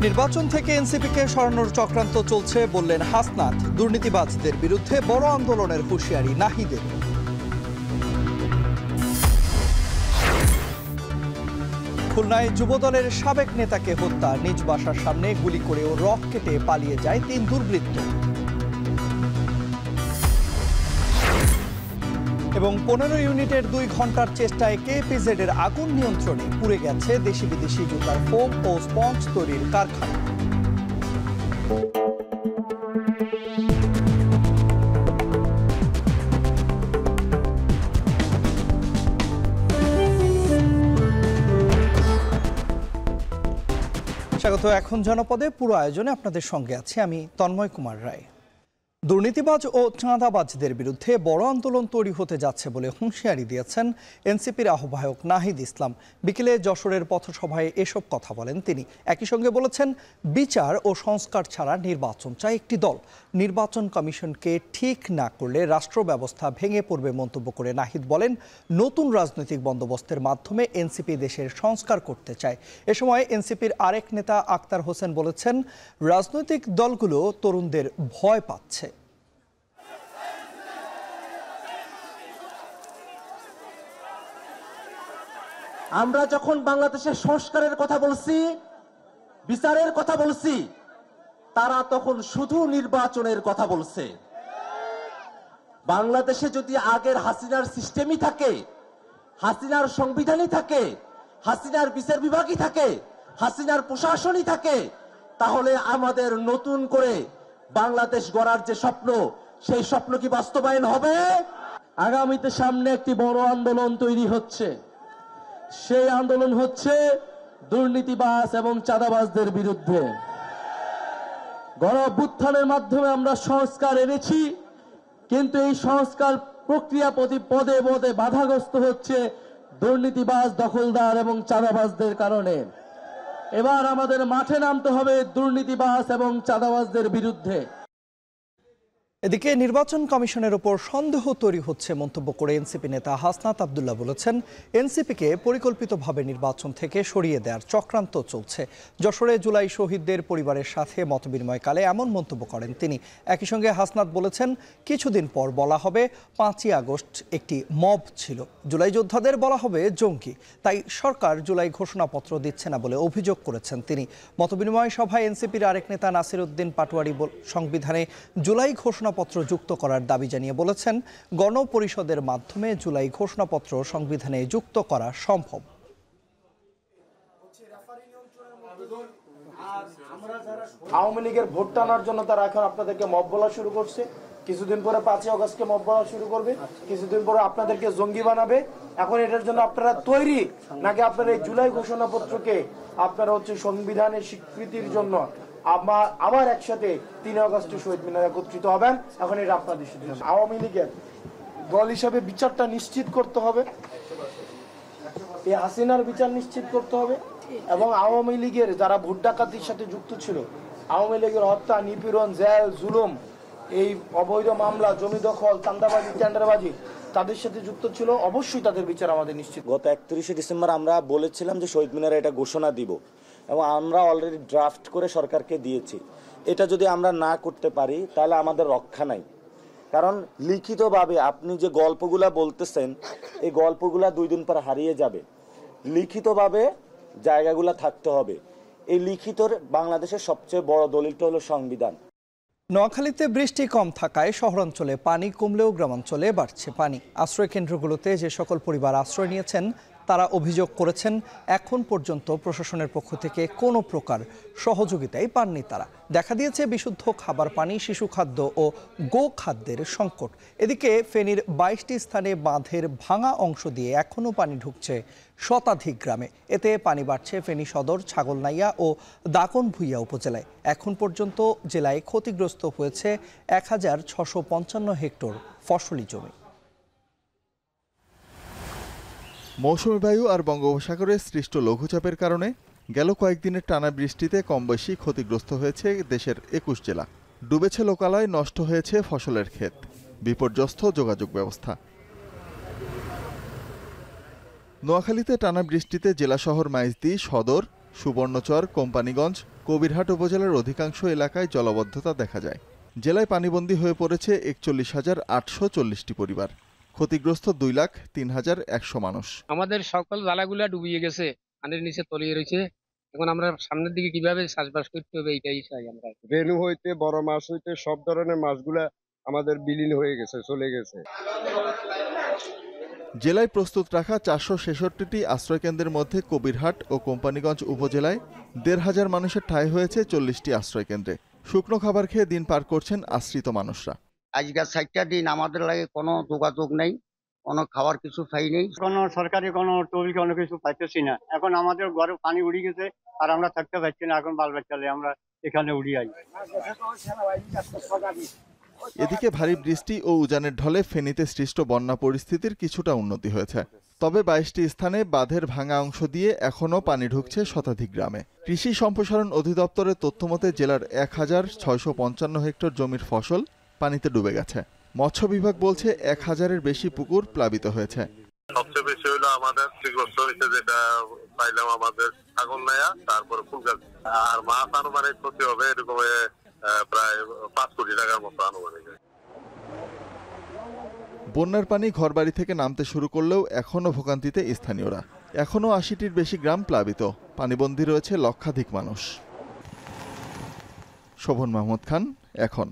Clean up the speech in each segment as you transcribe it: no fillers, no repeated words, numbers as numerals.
নির্বাচন থেকে এনসিপিকে সরানোর চক্রান্ত চলছে বললেন হাসনাত। দুর্নীতিবাজদের বিরুদ্ধে বড় আন্দোলনের হুঁশিয়ারি নাহিদের। খুলনায় যুবদলের সাবেক নেতাকে হত্যা, নিজ বাসার সামনে গুলি করে ও রক কেটে পালিয়ে যায় 3 দুর্বৃত্ত। এবং 15 ইউনিটের 2 ঘন্টার চেষ্টায় কেপিজেড এর আগুন নিয়ন্ত্রণে পুড়ে গেছে দেশি বিদেশি জুতার ফোম ও স্পঞ্জ তৈরির কারখানা। স্বাগত। এখন জনপদে পুরো আয়োজনে আপনাদের সঙ্গে আছি আমি তন্ময় কুমার রায়। দুর্নীতিবাজ ও চাঁদাবাজদের বিরুদ্ধে বড় আন্দোলন তৈরি হতে যাচ্ছে বলে হুঁশিয়ারি দিয়েছেন এনসিপির আহ্বায়ক নাহিদ ইসলাম। বিকেলে যশোরের পথসভায় এসব কথা বলেন তিনি। একই সঙ্গে বলেছেন, বিচার ও সংস্কার ছাড়া নির্বাচন চায় একটি দল। নির্বাচন কমিশনকে ঠিক না করলে রাষ্ট্র ব্যবস্থা ভেঙে পড়বে মন্তব্য করে নাহিদ বলেন, নতুন রাজনৈতিক বন্দোবস্তের মাধ্যমে এনসিপি দেশের সংস্কার করতে চায়। এ সময় এনসিপির আরেক নেতা আক্তার হোসেন বলেছেন, রাজনৈতিক দলগুলো তরুণদের ভয় পাচ্ছে। আমরা যখন বাংলাদেশের সংস্কারের কথা বলছি, বিচারের কথা বলছি, তারা তখন শুধু নির্বাচনের কথা বলছে। বাংলাদেশে যদি আগের হাসিনার সিস্টেমই থাকে, হাসিনার সংবিধানই থাকে, হাসিনার বিচার বিভাগই থাকে, হাসিনার প্রশাসনই থাকে, তাহলে আমাদের নতুন করে বাংলাদেশ গড়ার যে স্বপ্ন, সেই স্বপ্ন কি বাস্তবায়ন হবে? আগামীতে সামনে একটি বড় আন্দোলন তৈরি হচ্ছে। সেই আন্দোলন হচ্ছে দুর্নীতিবাজ এবং চাঁদাবাজদের বিরুদ্ধে। গণ-অভ্যুত্থানের মাধ্যমে আমরা সংস্কার এনেছি, কিন্তু এই সংস্কার প্রক্রিয়া পদে পদে বাধাগ্রস্ত হচ্ছে দুর্নীতিবাজ, দখলদার এবং চাঁদাবাজদের কারণে। এবার আমাদের মাঠে নামতে হবে দুর্নীতিবাজ এবং চাঁদাবাজদের বিরুদ্ধে। এদিকে নির্বাচন কমিশনের ওপর সন্দেহ তৈরি হচ্ছে মন্তব্য করে এনসিপি নেতা হাসনাত আব্দুল্লাহ বলেছেন, এনসিপিকে পরিকল্পিতভাবে নির্বাচন থেকে সরিয়ে দেওয়ার চক্রান্ত চলছে। যশোরে জুলাই শহীদদের পরিবারের সাথে মতবিনিময়কালে এমন মন্তব্য করেন তিনি। একই সঙ্গে হাসনাত বলেছেন, কিছুদিন পর বলা হবে 5ই আগস্ট একটি মব ছিল, জুলাই যোদ্ধাদের বলা হবে জঙ্গি, তাই সরকার জুলাই ঘোষণাপত্র দিচ্ছে না বলে অভিযোগ করেছেন তিনি। মতবিনিময় সভায় এনসিপির আরেক নেতা নাসির উদ্দিন পাটোয়ারি সংবিধানে জুলাই ঘোষণাপত্র যুক্ত করার দাবি জানিয়ে বলেছেন, গণপরিষদের মাধ্যমে জুলাই ঘোষণাপত্র সংবিধানে যুক্ত করা সম্ভব। আওয়ামী লীগের ভোট টানার জন্য তারা এখন আপনাদেরকে মব বলা শুরু করছে, কিছুদিন পরে 5ই আগস্টকে মব বলা শুরু করবে, কিছুদিন পরে আপনাদেরকে জঙ্গি বানাবে। এখন এটার জন্য আপনারা তৈরি নাকি আপনারা এই জুলাই ঘোষণাপত্রকে আপনারা সংবিধানের স্বীকৃতির জন্য আবার একসাথে 3 আগস্টে শহীদ মিনারে একত্রিত হবেন? এখন এটা আপনাদের সিদ্ধান্ত। আওয়ামী লীগের দল হিসাবে বিচারটা নিশ্চিত করতে হবে, এই হাসিনার বিচার নিশ্চিত করতে হবে, এবং আওয়ামী লীগের যারা ভোট ডাকাতির সাথে যুক্ত ছিল, আওয়ামী লীগের হত্যা, নিপীড়ন, জেল, জুলুম, এই অবৈধ মামলা, জমি দখল, চাঁদাবাজি, টেন্ডারবাজি তাদের সাথে যুক্ত ছিল, অবশ্যই তাদের বিচার আমাদের নিশ্চিত। গত 31শে ডিসেম্বর আমরা বলেছিলাম যে শহীদ মিনারে এটা ঘোষণা দিব, এবং আমরা অলরেডি ড্রাফট করে সরকারকে দিয়েছি। এটা যদি আমরা না করতে পারি তাহলে আমাদের রক্ষা নাই। কারণ লিখিতভাবে আপনি যে গল্পগুলা বলতেছেন, এই গল্পগুলা 2 দিন পর হারিয়ে যাবে। লিখিতভাবে জায়গাগুলা থাকতে হবে। এই লিখিতর বাংলাদেশের সবচেয়ে বড় দলিলটা হলো সংবিধান। নোয়াখালীতে বৃষ্টি কম থাকায় শহরাঞ্চলে পানি কমলেও গ্রামাঞ্চলে বাড়ছে পানি। আশ্রয় কেন্দ্রগুলোতে যে সকল পরিবার আশ্রয় নিয়েছেন তারা অভিযোগ করেছেন, এখন পর্যন্ত প্রশাসনের পক্ষ থেকে কোনো প্রকার সহযোগিতাই পাননি তারা। দেখা দিয়েছে বিশুদ্ধ খাবার পানি, শিশু খাদ্য ও গো খাদ্যের সংকট। এদিকে ফেনীর 22টি স্থানে বাঁধের ভাঙা অংশ দিয়ে এখনও পানি ঢুকছে শতাধিক গ্রামে। এতে পানি বাড়ছে ফেনী সদর, ছাগলনাইয়া ও দাগনভূঞা উপজেলায়। এখন পর্যন্ত জেলায় ক্ষতিগ্রস্ত হয়েছে 1655 হেক্টর ফসলি জমি। মৌসুমী বায়ু আর বঙ্গোপসাগরে সৃষ্ট লঘুচাপের কারণে গেল কয়েকদিনের টানা বৃষ্টিতে কম বেশি ক্ষতিগ্রস্ত হয়েছে দেশের 21 জেলা। ডুবেছে লোকালয়, নষ্ট হয়েছে ফসলের ক্ষেত, বিপর্যস্ত যোগাযোগ ব্যবস্থা। নোয়াখালীতে টানা বৃষ্টিতে জেলা শহর মাইজদী, সদর, সুবর্ণচর, কোম্পানীগঞ্জ, কবিরহাট উপজেলার অধিকাংশ এলাকায় জলাবদ্ধতা দেখা যায়। জেলায় পানিবন্দী হয়ে পড়েছে ৪১,৮৪০টি পরিবার। ক্ষতিগ্রস্ত 2,03,100 মানুষ। আমাদের সকল জালাগুলা ডুবিয়ে গেছে, পানির নিচে তলিয়ে রয়েছে। এখন আমরা সামনের দিকে কিভাবে চাষবাস করতে হবে এইটাই চাই আমরা। রেনু হইতে বড় মাছ হইতে সব ধরনের মাছগুলা আমাদের বিলীন হয়ে গেছে, চলে গেছে। জেলায় প্রস্তুত রাখা 466টি আশ্রয়কেন্দ্রের মধ্যে কবিরহাট ও কোম্পানীগঞ্জ উপজেলায় 1,500 মানুষের ঠাঁই হয়েছে 40টি আশ্রয়কেন্দ্রে। শুকনো খাবার খেয়ে দিন পার করছেন আশ্রিত মানুষরা। আজকের 60টা দিন আমাদের লাগে কোনো যোগাযোগ নেই, কোনো খাবার কিছু পাই নেই, কোনো সরকারি কোনো টবিল কোনো কিছু পাইতেছি না। এখন আমাদের ঘরে পানি উড়ে গেছে আর আমরা থাকতে পারছি না। এখন বাল বাচ্চালে আমরা এখানে উড়ি আই। এদিকে ভারী বৃষ্টি ও উজানের ঢলে ফেনীতে সৃষ্ট বন্যা পরিস্থিতির কিছুটা উন্নতি হয়েছে। তবে 22টি স্থানে বাঁধের ভাঙা অংশ দিয়ে এখনও পানি ঢুকছে শতাধিক গ্রামে। কৃষি সম্প্রসারণ অধিদপ্তরের তথ্যমতে জেলার 1,655 হেক্টর জমির ফসল পানিতে ডুবে গেছে। মৎস্য বিভাগ বলছে 1,000-এর বেশি পুকুর প্লাবিত হয়েছে। সবচেয়ে বেশি হলো আমাদের ক্ষতিগ্রস্ত হয়েছে, যেটা পাইলাম আমাদের ছাগল নায়া, তারপরে ফুল গাছ। আর মাছ আনুমানিক ক্ষতি হবে এরকম প্রায় 5 কোটি টাকার মতো আনুমানিক। বন্যার পানি ঘরবাড়ি থেকে নামতে শুরু করলেও এখনও ভোগান্তিতে স্থানীয়রা। এখনও 80টির বেশি গ্রাম প্লাবিত, পানিবন্দী রয়েছে লক্ষাধিক মানুষ। শোভন মাহমুদ খান, এখন।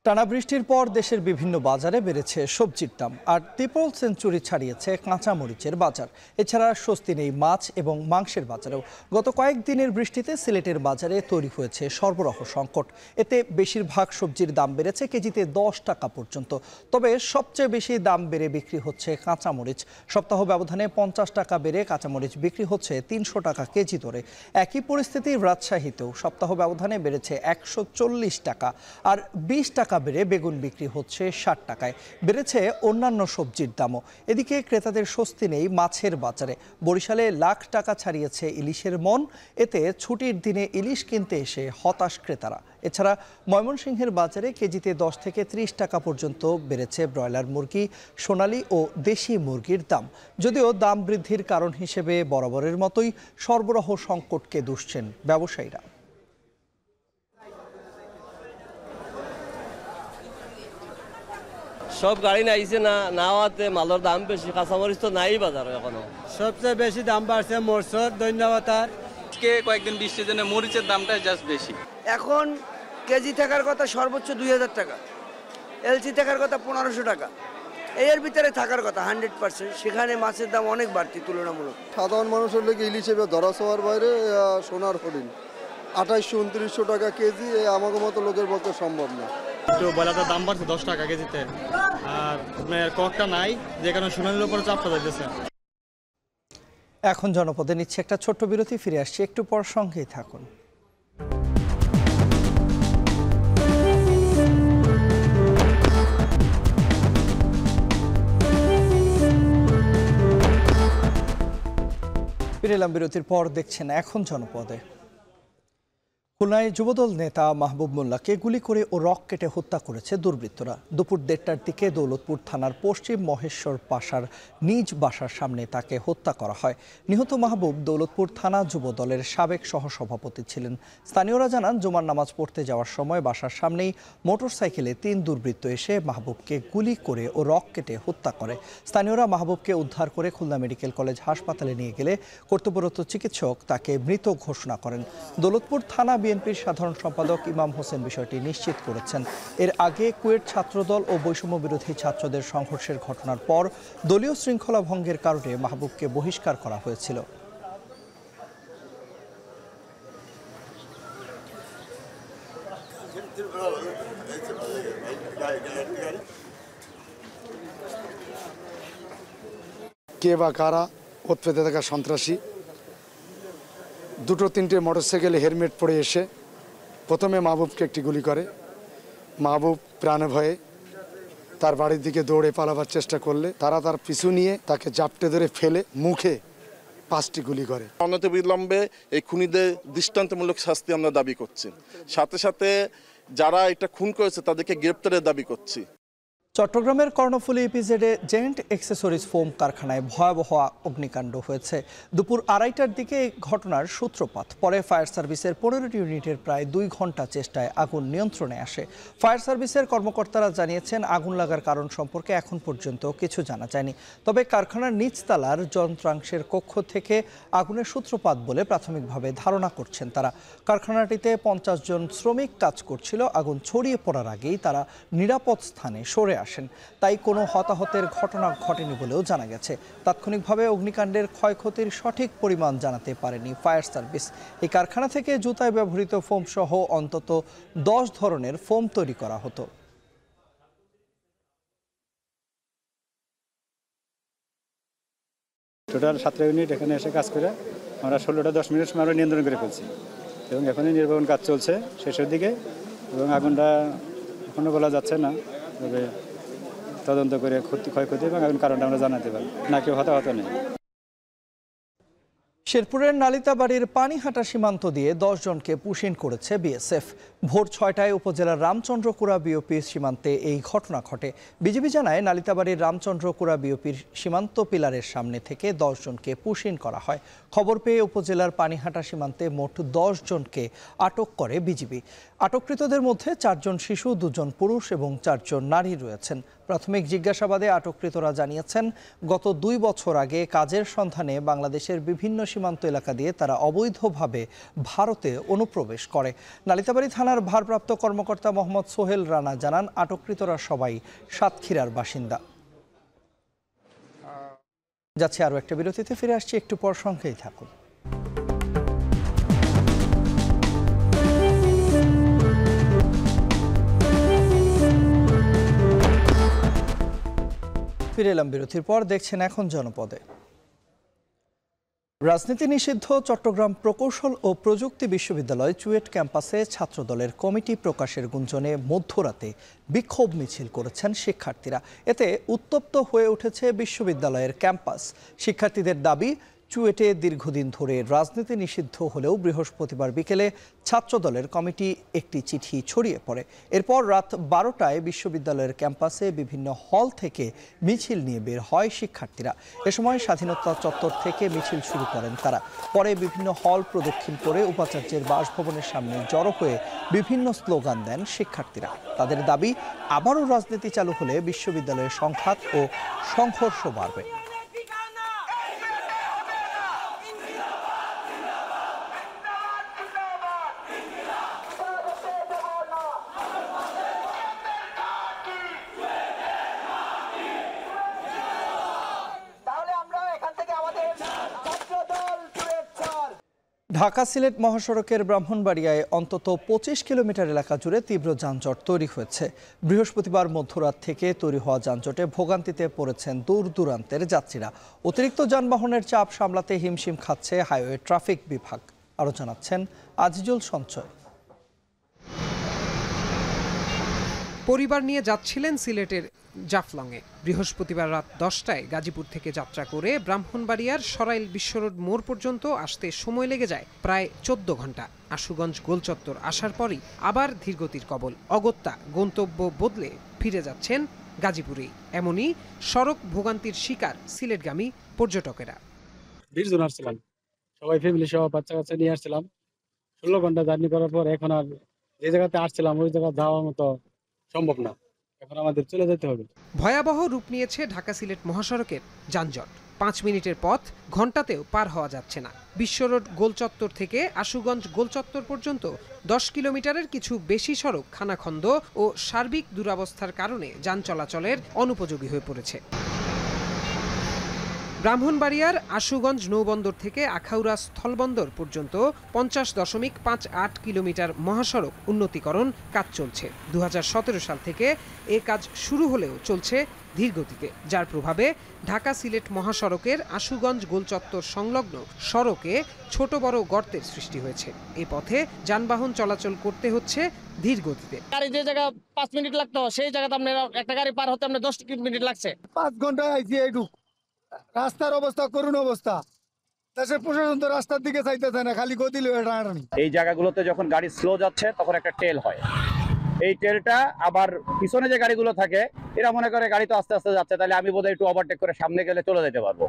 টানা বৃষ্টির পর দেশের বিভিন্ন বাজারে বেড়েছে সবজির দাম, আর ট্রিপল সেঞ্চুরি ছাড়িয়েছে কাঁচামরিচের বাজার। এছাড়া স্বস্তি নেই মাছ এবং মাংসের বাজারেও। গত কয়েকদিনের বৃষ্টিতে সিলেটের বাজারে তৈরি হয়েছে সরবরাহ সংকট। এতে বেশিরভাগ সবজির দাম বেড়েছে কেজিতে 10 টাকা পর্যন্ত। তবে সবচেয়ে বেশি দাম বেড়ে বিক্রি হচ্ছে কাঁচামরিচ। সপ্তাহ ব্যবধানে 50 টাকা বেড়ে কাঁচামরিচ বিক্রি হচ্ছে 300 টাকা কেজি দরে। একই পরিস্থিতি রাজশাহীতেও সপ্তাহ ব্যবধানে বেড়েছে 140 টাকা, আর 20 টাকা বেড়ে বেগুন বিক্রি হচ্ছে 60 টাকায়। বেড়েছে অন্যান্য সবজির দামও। এদিকে ক্রেতাদের স্বস্তি নেই মাছের বাজারে। বরিশালে লাখ টাকা ছাড়িয়েছে ইলিশের মন। এতে ছুটির দিনে ইলিশ কিনতে এসে হতাশ ক্রেতারা। এছাড়া ময়মনসিংহের বাজারে কেজিতে 10 থেকে 30 টাকা পর্যন্ত বেড়েছে ব্রয়লার মুরগি, সোনালী ও দেশি মুরগির দাম। যদিও দাম বৃদ্ধির কারণ হিসেবে বরাবরের মতোই সরবরাহ সংকটকে দুষছেন ব্যবসায়ীরা। সব গাড়ি নাইছে না, নাওয়াতে মালের দাম বেশি, কাঁচামরিচ তো নাই বাজারে এখনো। সবচেয়ে বেশি দাম বাড়ছে মরসর, ধন্যবাদ। আজকে কয়েকদিন বৃষ্টির জন্য মরিচের দামটা জাস্ট বেশি। এখন কেজি থাকার কথা সর্বোচ্চ 2000 টাকা, এলসি থাকার কথা 1500 টাকা, এর ভিতরে থাকার কথা 100%। সেখানে মাছের দাম অনেক বাড়তি তুলনামূলক। সাধারণ মানুষের লেগে ইলিশ এবার ধরা ছোঁয়ার বাইরে সোনার হরিণ 2800-2900 টাকা কেজি, আমাদের মতো লোকের পক্ষে সম্ভব না। একটু বয়লাটার দাম বাড়ছে 10 টাকা কেজিতে, আর আপনার ককটা নাই, যে কারণে সোনালির উপরে চাপটা যাইতেছে। এখন জনপদে নিচ্ছে একটা ছোট্ট বিরতি, ফিরে আসছি একটু পর, সঙ্গেই থাকুন। ফিরে এলাম বিরতির পর, দেখছেন এখন জনপদে। খুলনায় যুবদল নেতা মাহবুব মোল্লাকে গুলি করে ও রক কেটে হত্যা করেছে দুর্বৃত্তরা। দুপুর 1টার দিকে দৌলতপুর থানার পশ্চিম মহেশ্বর পাশার নিজ বাসার সামনে তাকে হত্যা করা হয়। নিহত মাহবুব দৌলতপুর থানা যুবদলের সাবেক সহসভাপতি ছিলেন। স্থানীয়রা জানান, জুমার নামাজ পড়তে যাওয়ার সময় বাসার সামনেই মোটরসাইকেলে 3 দুর্বৃত্ত এসে মাহবুবকে গুলি করে ও রক কেটে হত্যা করে। স্থানীয়রা মাহবুবকে উদ্ধার করে খুলনা মেডিকেল কলেজ হাসপাতালে নিয়ে গেলে কর্তব্যরত চিকিৎসক তাকে মৃত ঘোষণা করেন। দৌলতপুর থানা বিএনপির সাধারণ সম্পাদক ইমাম হোসেন বিষয়টি নিশ্চিত করেছেন। এর আগে কুয়েট ছাত্রদল ও বৈষম্য বিরোধী ছাত্রদের সংঘর্ষের ঘটনার পর দলীয় শৃঙ্খলা ভঙ্গের কারণে মাহবুবকে বহিষ্কার করা হয়েছিল। কে বা কারা উৎপেতে থাকা সন্ত্রাসী 2-3টে মোটরসাইকেলে হেলমেট পরে এসে প্রথমে মাহবুবকে একটি গুলি করে। মাহবুব প্রাণে ভয়ে তার বাড়ির দিকে দৌড়ে পালাবার চেষ্টা করলে তারা তার পিছু নিয়ে তাকে জাপটে ধরে ফেলে মুখে 5টি গুলি করে। অনতিবিলম্বে এই খুনিদের দৃষ্টান্তমূলক শাস্তি আমরা দাবি করছি, সাথে সাথে যারা এটা খুন করেছে তাদেরকে গ্রেপ্তারের দাবি করছি। চট্টগ্রামের কর্ণফুলী ইপিজেডে জেন্ট অ্যাক্সেসরিজ ফোম কারখানায় ভয়াবহ অগ্নিকাণ্ড হয়েছে। দুপুর 2:30টার দিকে এই ঘটনার সূত্রপাত। পরে ফায়ার সার্ভিসের 15টি ইউনিটের প্রায় 2 ঘন্টা চেষ্টায় আগুন নিয়ন্ত্রণে আসে। ফায়ার সার্ভিসের কর্মকর্তারা জানিয়েছেন, আগুন লাগার কারণ সম্পর্কে এখন পর্যন্ত কিছু জানা যায়নি। তবে কারখানার নিচতলার যন্ত্রাংশের কক্ষ থেকে আগুনের সূত্রপাত বলে প্রাথমিকভাবে ধারণা করছেন তারা। কারখানাটিতে 50 জন শ্রমিক কাজ করছিল। আগুন ছড়িয়ে পড়ার আগেই তারা নিরাপদ স্থানে সরে আসেন, তাই কোনো হতাহতের ঘটনা ঘটেনি বলেও জানা গেছে। তাৎক্ষণিকভাবে অগ্নিকাণ্ডের ক্ষয়ক্ষতির সঠিক পরিমাণ জানাতে পারেনি ফায়ার সার্ভিস। এই কারখানা থেকে জুতায় ব্যবহৃত ফোম সহ অন্তত 10 ধরনের ফোম তৈরি করা হতো। টোটাল 17 ইউনিট এখানে এসে কাজ করে আমরা 16টা 10 মিনিট সময় আমরা নিয়ন্ত্রণ করে ফেলছি এবং এখনই নির্বাপন কাজ চলছে শেষের দিকে এবং আগুনটা এখনো বলা যাচ্ছে না, তবে তদন্ত করে ক্ষয়ক্ষতি এবং আগুন কারণটা আমরা জানাতে পারি না। কেউ হতাহত নেই। শেরপুরের নালিতাবাড়ির পানিহাটা সীমান্ত দিয়ে 10 জনকে পুশিন করেছে বিএসএফ। ভোর 6টায় উপজেলার রামচন্দ্রকুড়া বিওপির সীমান্তে এই ঘটনা ঘটে। বিজিবি জানায়, নালিতাবাড়ির রামচন্দ্রকুড়া বিওপির সীমান্ত পিলারের সামনে থেকে 10 জনকে পুশিন করা হয়। খবর পেয়ে উপজেলার পানিহাটা সীমান্তে মোট 10 জনকে আটক করে বিজিবি। আটককৃতদের মধ্যে 4 জন শিশু, 2 জন পুরুষ এবং 4 জন নারী রয়েছেন। প্রাথমিক জিজ্ঞাসাবাদে আটককৃতরা জানিয়েছেন, গত 2 বছর আগে কাজের সন্ধানে বাংলাদেশের বিভিন্ন সীমান্ত এলাকা দিয়ে তারা অবৈধভাবে ভারতে অনুপ্রবেশ করে। নালিতাবাড়ি থানার ভারপ্রাপ্ত কর্মকর্তা মোহাম্মদ সোহেল রানা জানান, আটককৃতরা সবাই সাতক্ষীরার বাসিন্দা। যাচ্ছে আরও একটা বিরতিতে, ফিরে আসছি একটু পর, সঙ্গেই থাকুন। ফিরে এলাম বিরতির পর, দেখছেন এখন জনপদে। রাজনীতি নিষিদ্ধ চট্টগ্রাম প্রকৌশল ও প্রযুক্তি বিশ্ববিদ্যালয় চুয়েট ক্যাম্পাসে ছাত্রদলের কমিটি প্রকাশের গুঞ্জনে মধ্যরাতে বিক্ষোভ মিছিল করেছেন শিক্ষার্থীরা। এতে উত্তপ্ত হয়ে উঠেছে বিশ্ববিদ্যালয়ের ক্যাম্পাস। শিক্ষার্থীদের দাবি, চুয়েটে দীর্ঘদিন ধরে রাজনীতি নিষিদ্ধ হলেও বৃহস্পতিবার বিকেলে ছাত্রদলের কমিটি একটি চিঠি ছড়িয়ে পড়ে। এরপর রাত 12টায় বিশ্ববিদ্যালয়ের ক্যাম্পাসে বিভিন্ন হল থেকে মিছিল নিয়ে বের হয় শিক্ষার্থীরা। এ সময় স্বাধীনতা চত্বর থেকে মিছিল শুরু করেন তারা। পরে বিভিন্ন হল প্রদক্ষিণ করে উপাচার্যের বাসভবনের সামনে জড়ো হয়ে বিভিন্ন স্লোগান দেন শিক্ষার্থীরা। তাদের দাবি, আবারও রাজনীতি চালু হলে বিশ্ববিদ্যালয়ের সংঘাত ও সংঘর্ষ বাড়বে। ঢাকা সিলেট মহাসড়কের ব্রাহ্মণবাড়িয়ায় অন্তত 25 কিলোমিটার এলাকা জুড়ে তীব্র যানজট তৈরি হয়েছে। বৃহস্পতিবার মধ্যরাত থেকে তৈরি হওয়া যানজটে ভোগান্তিতে পড়েছেন দূর দূরান্তের যাত্রীরা। অতিরিক্ত যানবাহনের চাপ সামলাতে হিমশিম খাচ্ছে হাইওয়ে ট্রাফিক বিভাগ। আরও জানাচ্ছেন আজিজুল সঞ্চয়। পরিবার নিয়ে যাচ্ছিলেন সিলেটের জাফলংয়ে। বৃহস্পতিবার রাত 10টায় গাজীপুর থেকে যাত্রা করে ব্রাহ্মণবাড়িয়ার সরাইল বিশ্বরোড মোড় পর্যন্ত আসতে সময় লেগে যায় প্রায় 14 ঘন্টা। আশুগঞ্জ গোলচত্বর আসার পরই আবার ধীরগতির কবল। অগত্যা গন্তব্য বদলে ফিরে যাচ্ছেন গাজীপুরেই। এমনই সড়ক ভোগান্তির শিকার সিলেটগামী পর্যটকেরা। 20 জন আসছিলাম, সবাই ফ্যামিলি সহ বাচ্চা কাচ্চা নিয়ে আসছিলাম। 16 ঘন্টা জার্নি করার পর এখন আর যে জায়গাতে আসছিলাম ওই জায়গা যাওয়ার মতো সম্ভব না, এখন আমাদের চলে যেতে হবে। ভয়াবহ রূপ নিয়েছে ঢাকা সিলেট মহাসড়কের যানজট। 5 মিনিটের পথ ঘন্টাতেও পার হওয়া যাচ্ছে না। বিশ্বরোড গোলচত্বর থেকে আশুগঞ্জ গোলচত্বর পর্যন্ত 10 কিলোমিটারের কিছু বেশি সড়ক খানাখন্দ ও সার্বিক দুরবস্থার কারণে যান চলাচলের অনুপযোগী হয়ে পড়েছে। ব্রাহ্মণবাড়িয়ার আশুগঞ্জ নৌবন্দর থেকে আখাউড়া স্থলবন্দর পর্যন্ত 50.58 কিলোমিটার মহাসড়ক উন্নতিকরণ কাজ চলছে। 2017 সাল থেকে এ কাজ শুরু হলেও চলছে ধীরগতিতে, যার প্রভাবে ঢাকা সিলেট মহাসড়কের আশুগঞ্জ গোলচত্বর সংলগ্ন সড়কে ছোট বড় গর্তের সৃষ্টি হয়েছে। এ পথে যানবাহন চলাচল করতে হচ্ছে ধীর গতিতে। গাড়ি যে জায়গা 5 মিনিট লাগতো সেই জায়গাতে আপনার একটা গাড়ি পার হতে আপনার 10 মিনিট লাগছে। 5 ঘন্টায় আইছি এইটুক। রাস্তার অবস্থা করুণ অবস্থা। দেশের প্রশাসন তো রাস্তার দিকে চাইতেছে না, খালি গতি লয়ে টানাটানি। এই জায়গাগুলোতে যখন গাড়ি স্লো যাচ্ছে তখন একটা টেল হয়, এই টেলটা আবার পিছনে যে গাড়িগুলো থাকে এরা মনে করে গাড়ি তো আস্তে আস্তে যাচ্ছে, তাহলে আমি বোধহয় একটু ওভারটেক করে সামনে গেলে চলে যেতে পারবো।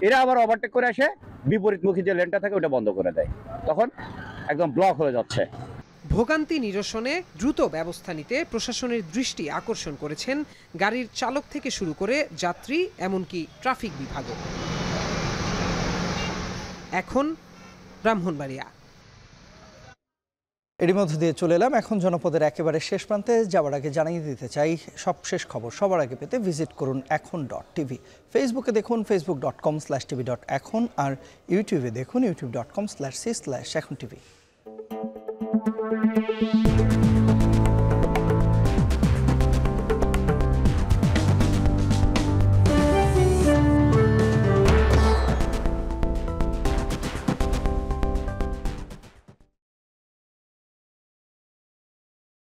এরা আবার ওভারটেক করে এসে বিপরীতমুখী যে লেনটা থাকে ওটা বন্ধ করে দেয়, তখন একদম ব্লক হয়ে যাচ্ছে। ভোগান্তি নিরসনে দ্রুত ব্যবস্থা নিতে প্রশাসনের দৃষ্টি আকর্ষণ করেছেন গাড়ির চালক থেকে শুরু করে যাত্রী, এমনকি ট্রাফিক বিভাগও। এখন ব্রাহ্মণবাড়িয়া। এরই মধ্যে দিয়ে চলে এলাম এখন জনপদের একেবারে শেষ প্রান্তে। যাওয়ার আগে জানিয়ে দিতে চাই, সব শেষ খবর সবার আগে পেতে ভিজিট করুন এখন.tv। ফেসবুকে দেখুন facebook.com/tv.এখন, আর ইউটিউবে দেখুন youtube.com/c/echontv।